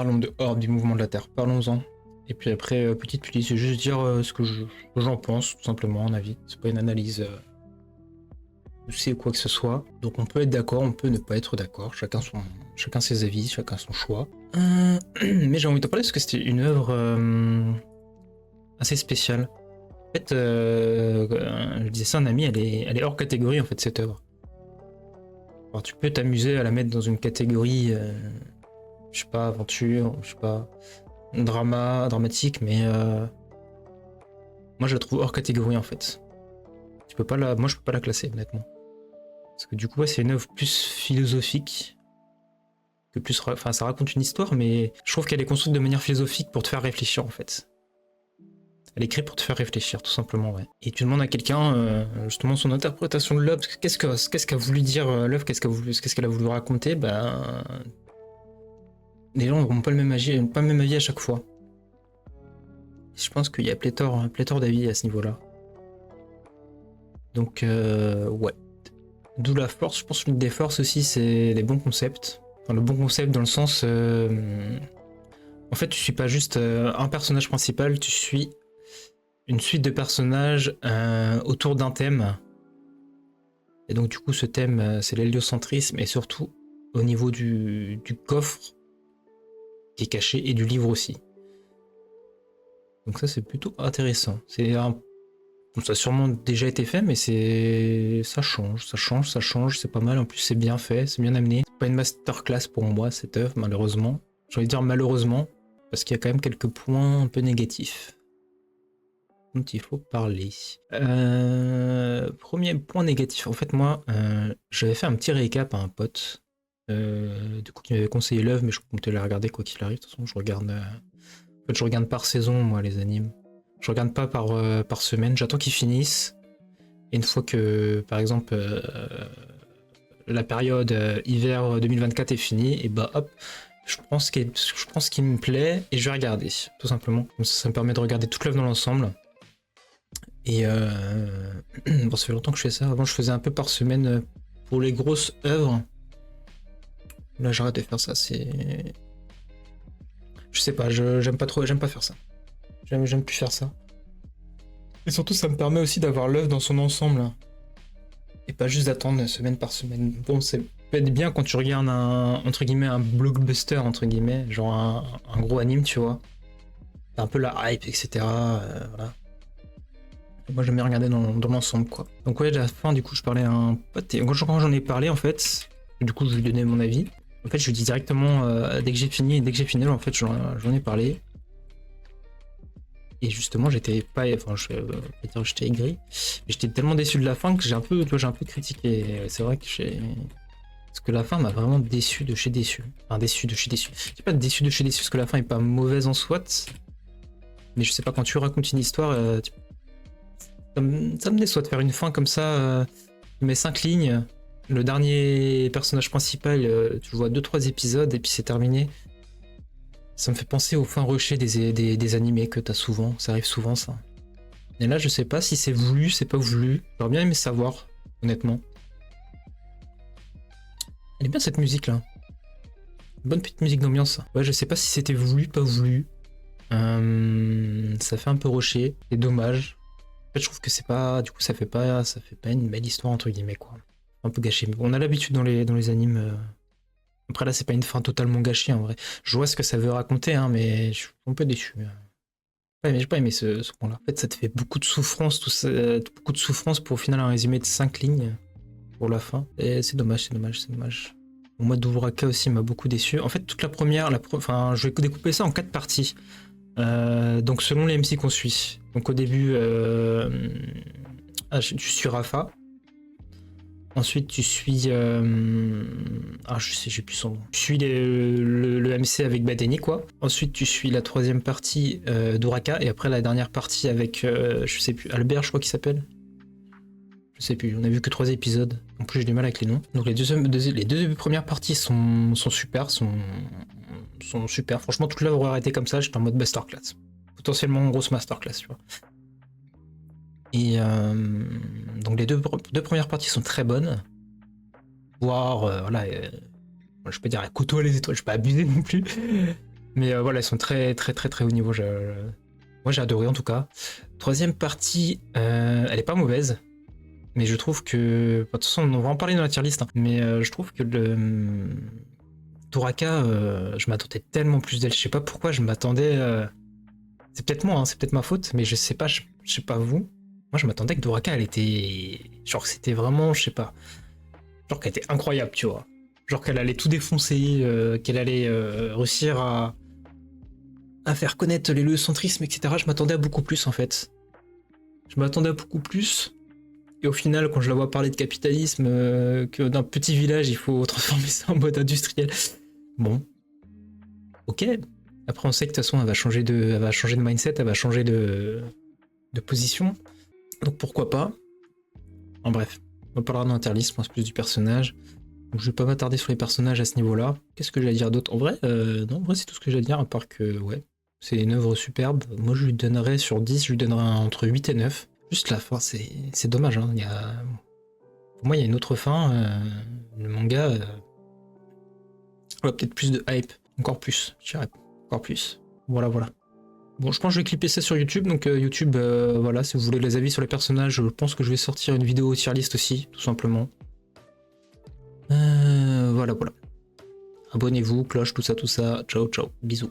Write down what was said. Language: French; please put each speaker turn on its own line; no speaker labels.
parlons de Orbe, du mouvement de la Terre, parlons-en. Et puis après, petite pili, c'est juste dire ce que j'en pense, tout simplement, en avis. C'est pas une analyse poussée ou quoi que ce soit. Donc on peut être d'accord, on peut ne pas être d'accord, chacun ses avis, chacun son choix. Mais j'ai envie de te parler parce que c'était une œuvre assez spéciale. En fait, je disais ça à un ami, elle est hors catégorie en fait cette œuvre. Alors tu peux t'amuser à la mettre dans une catégorie, je sais pas, aventure, je sais pas, dramatique, mais moi je la trouve hors catégorie en fait. Moi je peux pas la classer honnêtement. Parce que du coup ouais, c'est une œuvre plus philosophique que plus, enfin ça raconte une histoire, mais je trouve qu'elle est construite de manière philosophique pour te faire réfléchir en fait. Elle est écrite pour te faire réfléchir, tout simplement, ouais. Et tu demandes à quelqu'un, justement, son interprétation de l'œuvre, qu'est-ce qu'a voulu dire l'œuvre, qu'est-ce qu'elle a voulu raconter, ben... Les gens n'auront pas le même avis à chaque fois. Je pense qu'il y a pléthore d'avis à ce niveau-là. Donc, ouais. D'où la force, je pense que l'une des forces aussi, c'est les bons concepts. Enfin, le bon concept dans le sens... en fait, tu suis pas juste un personnage principal, tu suis une suite de personnages autour d'un thème. Et donc du coup ce thème c'est l'héliocentrisme et surtout au niveau du coffre qui est caché et du livre aussi. Donc ça c'est plutôt intéressant. Ça a sûrement déjà été fait mais ça change, c'est pas mal. En plus c'est bien fait, c'est bien amené. C'est pas une masterclass pour moi cette œuvre malheureusement. J'ai envie de dire malheureusement parce qu'il y a quand même quelques points un peu négatifs dont il faut parler. Premier point négatif, en fait moi j'avais fait un petit récap à un pote du coup qui m'avait conseillé l'œuvre mais je comptais la regarder quoi qu'il arrive. De toute façon je regarde en fait je regarde par saison moi les animes. Je regarde pas par semaine, j'attends qu'ils finissent et une fois que par exemple la période hiver 2024 est finie et bah hop je prends ce qui me plaît et je vais regarder tout simplement. Comme ça me permet de regarder toute l'œuvre dans l'ensemble. Et bon, ça fait longtemps que je fais ça. Avant, je faisais un peu par semaine pour les grosses œuvres. Là, j'arrête de faire ça. Je sais pas, j'aime pas faire ça. J'aime plus faire ça. Et surtout, ça me permet aussi d'avoir l'œuvre dans son ensemble. Et pas juste d'attendre semaine par semaine. Bon, c'est peut-être bien quand tu regardes entre guillemets, un blockbuster, entre guillemets, genre un gros anime, tu vois. T'as un peu la hype, etc. Voilà. Moi j'aime bien regarder dans l'ensemble quoi. Donc ouais à la fin du coup je parlais à un pote et quand j'en ai parlé en fait, du coup je lui donnais mon avis. En fait je lui dis directement dès que j'ai fini en fait j'en ai parlé. Et justement j'étais pas, enfin je vais dire j'étais aigri, mais j'étais tellement déçu de la fin que j'ai un peu critiqué. C'est vrai que parce que la fin m'a vraiment déçu de chez déçu. Enfin déçu de chez déçu. Je dis pas déçu de chez déçu parce que la fin est pas mauvaise en soit. Mais je sais pas quand tu racontes une histoire ça me déçoit de faire une fin comme ça, tu mets 5 lignes, le dernier personnage principal, tu vois 2-3 épisodes et puis c'est terminé. Ça me fait penser aux fins rushées des animés que t'as souvent, ça arrive souvent ça. Et là je sais pas si c'est voulu, c'est pas voulu, j'aurais bien aimé savoir, honnêtement. Elle est bien cette musique là. Bonne petite musique d'ambiance. Ouais je sais pas si c'était voulu, pas voulu. Ça fait un peu rusher, c'est dommage. En fait, je trouve que c'est pas, du coup, ça fait pas une belle histoire entre guillemets quoi. Un peu gâché. Mais bon, on a l'habitude dans les animes. Après là, c'est pas une fin totalement gâchée en vrai. Je vois ce que ça veut raconter, hein, mais je suis un peu déçu. J'ai pas aimé ce point-là. En fait, ça te fait beaucoup de souffrance, beaucoup de souffrance pour au final un résumé de 5 lignes pour la fin. Et c'est dommage. Bon, moi, Dovuraka aussi m'a beaucoup déçu. En fait, toute la première, enfin, je vais découper ça en 4 parties. Donc selon les MC qu'on suit. Donc au début, tu suis Rafa. Ensuite tu suis... j'ai plus son nom. Tu suis le MC avec Badeni quoi. Ensuite tu suis la troisième partie d'Uraka. Et après la dernière partie avec, je sais plus, Albert je crois qu'il s'appelle. Je sais plus, on a vu que 3 épisodes. En plus j'ai du mal avec les noms. Donc les deux premières parties sont super, sont super. Franchement, toute l'œuvre aurait été comme ça, j'étais en mode masterclass. Potentiellement une grosse masterclass, tu vois. Et donc les deux premières parties sont très bonnes. Voire, voilà, je peux dire, à couteau les étoiles, je peux pas abuser non plus. Mais voilà, ils sont très haut niveau. Moi j'ai adoré en tout cas. Troisième partie, elle est pas mauvaise. Mais je trouve que... De toute façon, on va en parler dans la tier list. Hein. Mais je trouve que le... Toraka, je m'attendais tellement plus d'elle. Je sais pas pourquoi je m'attendais... C'est peut-être moi, hein, c'est peut-être ma faute. Mais je sais pas, je sais pas vous. Moi je m'attendais que Doraka, elle était... Genre c'était vraiment, je sais pas... Genre qu'elle était incroyable, tu vois. Genre qu'elle allait tout défoncer, qu'elle allait réussir à faire connaître l'héliocentrisme, etc. Je m'attendais à beaucoup plus en fait. Je m'attendais à beaucoup plus. Et au final, quand je la vois parler de capitalisme, que d'un petit village, il faut transformer ça en mode industriel. Bon. Ok. Après, on sait que de toute façon, elle va changer de mindset, elle va changer de position. Donc pourquoi pas. En bref. On parlera d'Interlist, je pense plus du personnage. Donc je vais pas m'attarder sur les personnages à ce niveau-là. Qu'est-ce que j'ai à dire d'autre? En vrai, non, en vrai c'est tout ce que j'ai à dire, à part que, ouais, c'est une œuvre superbe. Moi je lui donnerais sur 10, je lui donnerais entre 8 et 9. Juste la fin, c'est dommage, hein. Pour moi, il y a une autre fin. Le manga, ouais, peut-être plus de hype. Encore plus, je dirais. Encore plus. Voilà, voilà. Bon, je pense que je vais clipper ça sur YouTube. Donc YouTube, voilà, si vous voulez les avis sur les personnages, je pense que je vais sortir une vidéo tier list aussi, tout simplement. Voilà, voilà. Abonnez-vous, cloche, tout ça, tout ça. Ciao, ciao. Bisous.